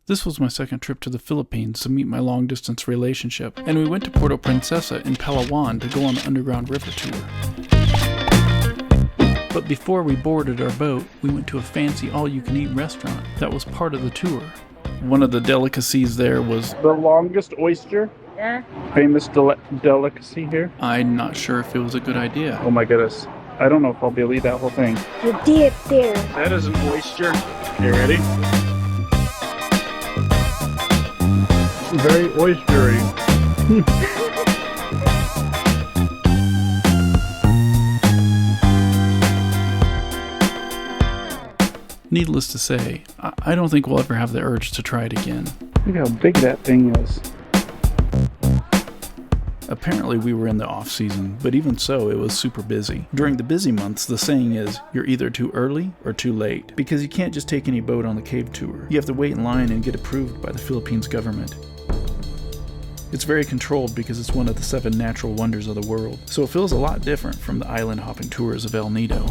This was my second trip to the Philippines to meet my long-distance relationship, and we went to Puerto Princessa in Palawan to go on the underground river tour. But before we boarded our boat, we went to a fancy all-you-can-eat restaurant that was part of the tour. One of the delicacies there was the longest oyster. Yeah. Famous delicacy here. I'm not sure if it was a good idea. Oh my goodness. I don't know if I'll be able to eat that whole thing. You dip there. That is an oyster. You ready? Very oystery. Needless to say, I don't think we'll ever have the urge to try it again. Look how big that thing is. Apparently we were in the off-season, but even so, it was super busy. During the busy months, the saying is, you're either too early or too late, because you can't just take any boat on the cave tour. You have to wait in line and get approved by the Philippines government. It's very controlled because it's one of the 7 natural wonders of the world, so it feels a lot different from the island hopping tours of El Nido.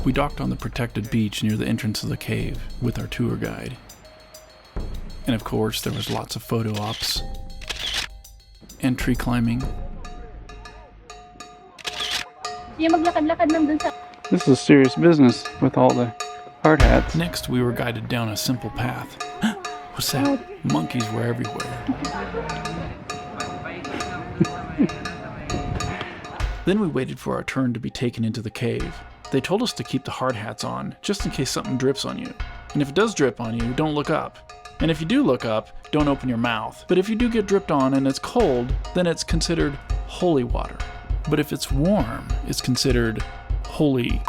We docked on the protected beach near the entrance of the cave with our tour guide. And of course, there was lots of photo ops and tree climbing. This is serious business with all the hard hats. Next, we were guided down a simple path. What's that? Monkeys were everywhere. Then we waited for our turn to be taken into the cave. They told us to keep the hard hats on, just in case something drips on you. And if it does drip on you, don't look up. And if you do look up, don't open your mouth. But if you do get dripped on and it's cold, then it's considered holy water. But if it's warm, it's considered holy.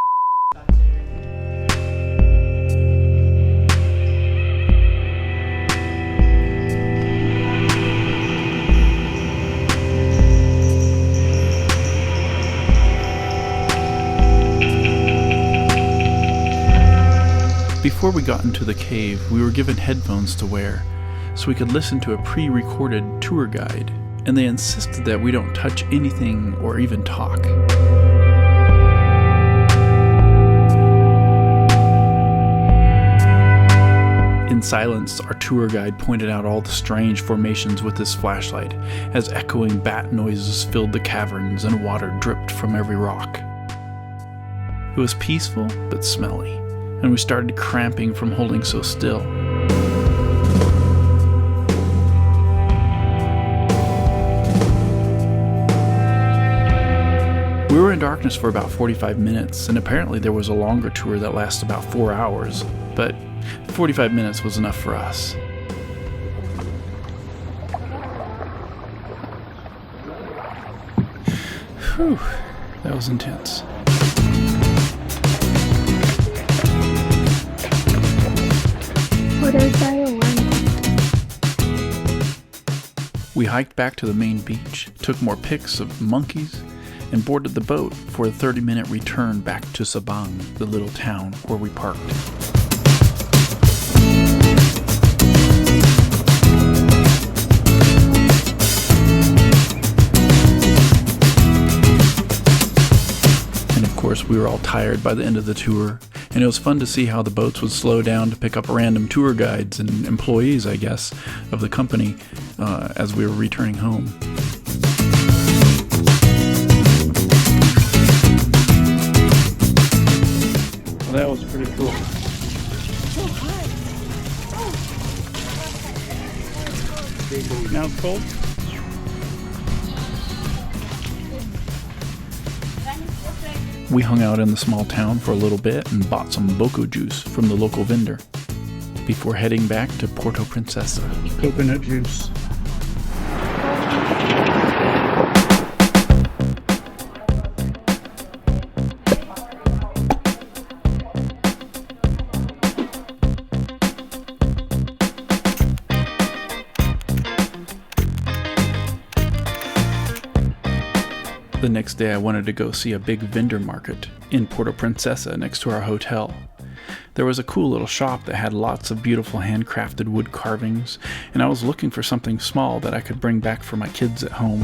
Before we got into the cave, we were given headphones to wear, so we could listen to a pre-recorded tour guide, and they insisted that we don't touch anything or even talk. In silence, our tour guide pointed out all the strange formations with his flashlight, as echoing bat noises filled the caverns and water dripped from every rock. It was peaceful, but smelly, and we started cramping from holding so still. We were in darkness for about 45 minutes, and apparently there was a longer tour that lasted about 4 hours, but 45 minutes was enough for us. Whew, that was intense. We hiked back to the main beach, took more pics of monkeys, and boarded the boat for a 30-minute return back to Sabang, the little town where we parked. And of course, we were all tired by the end of the tour, and it was fun to see how the boats would slow down to pick up random tour guides and employees, I guess, of the company as we were returning home. Well, that was pretty cool. Now it's cold? We hung out in the small town for a little bit and bought some boko juice from the local vendor before heading back to Puerto Princessa. Coconut juice. The next day I wanted to go see a big vendor market in Puerto Princessa next to our hotel. There was a cool little shop that had lots of beautiful handcrafted wood carvings, and I was looking for something small that I could bring back for my kids at home.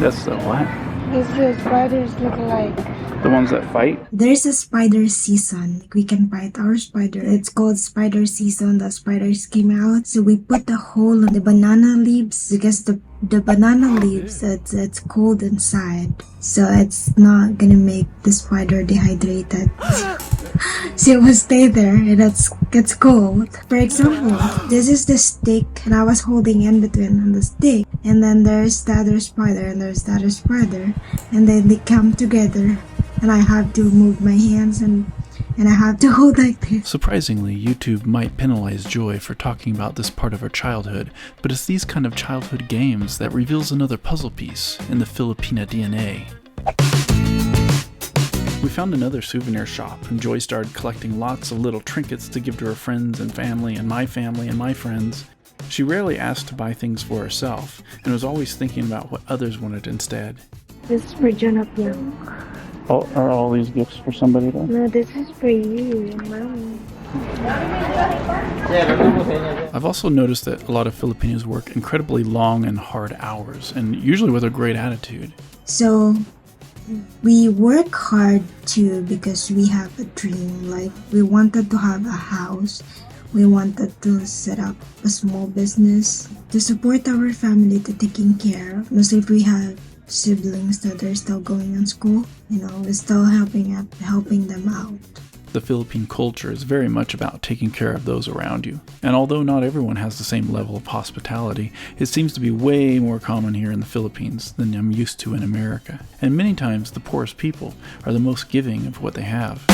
That's so what? These the spiders look like. The ones that fight? There's a spider season. We can fight our spider. It's called spider season. The spiders came out. So we put the hole on the banana leaves because the banana leaves, it's cold inside. So it's not gonna make the spider dehydrated. So it will stay there and it gets cold. For example, this is the stick and I was holding in between on the stick. And then there's the other spider and there's the other spider. And then they come together. And I have to move my hands and I have to hold like this. Surprisingly, YouTube might penalize Joy for talking about this part of her childhood, but it's these kind of childhood games that reveals another puzzle piece in the Filipina DNA. We found another souvenir shop, and Joy started collecting lots of little trinkets to give to her friends and family and my friends. She rarely asked to buy things for herself, and was always thinking about what others wanted instead. This is for Jonathan. Are all these gifts for somebody though? No, this is for you and Mommy. I've also noticed that a lot of Filipinos work incredibly long and hard hours, and usually with a great attitude. So we work hard too because we have a dream. Like we wanted to have a house. We wanted to set up a small business to support our family, to taking care of. Mostly if we have siblings that are still going on school, we're still helping them out. The Philippine culture is very much about taking care of those around you. And although not everyone has the same level of hospitality, it seems to be way more common here in the Philippines than I'm used to in America. And many times the poorest people are the most giving of what they have.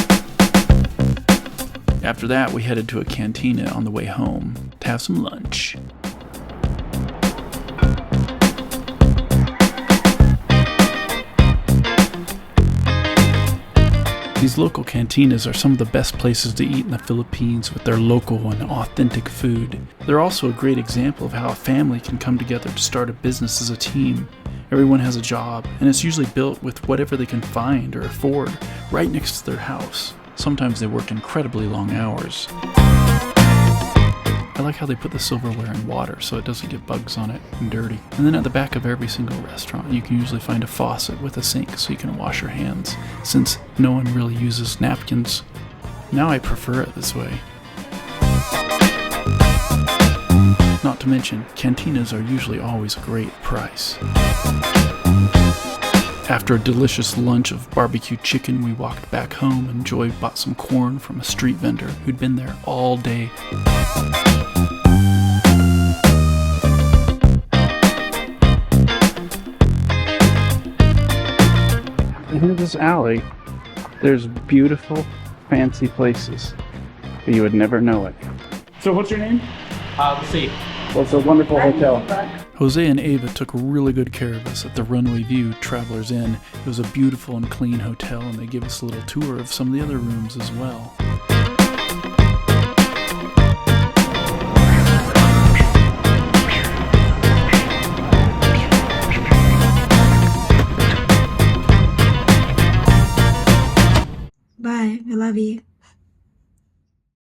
After that, we headed to a cantina on the way home to have some lunch. These local cantinas are some of the best places to eat in the Philippines with their local and authentic food. They're also a great example of how a family can come together to start a business as a team. Everyone has a job, and it's usually built with whatever they can find or afford right next to their house. Sometimes they work incredibly long hours. I like how they put the silverware in water so it doesn't get bugs on it and dirty. And then at the back of every single restaurant, you can usually find a faucet with a sink so you can wash your hands, since no one really uses napkins. Now I prefer it this way. Not to mention, cantinas are usually always a great price. After a delicious lunch of barbecue chicken, we walked back home and Joy bought some corn from a street vendor who'd been there all day. In this alley, there's beautiful, fancy places, but you would never know it. So what's your name? See. Well, it's a wonderful hotel. Jose and Ava took really good care of us at the Runway View Travelers Inn. It was a beautiful and clean hotel, and they gave us a little tour of some of the other rooms as well.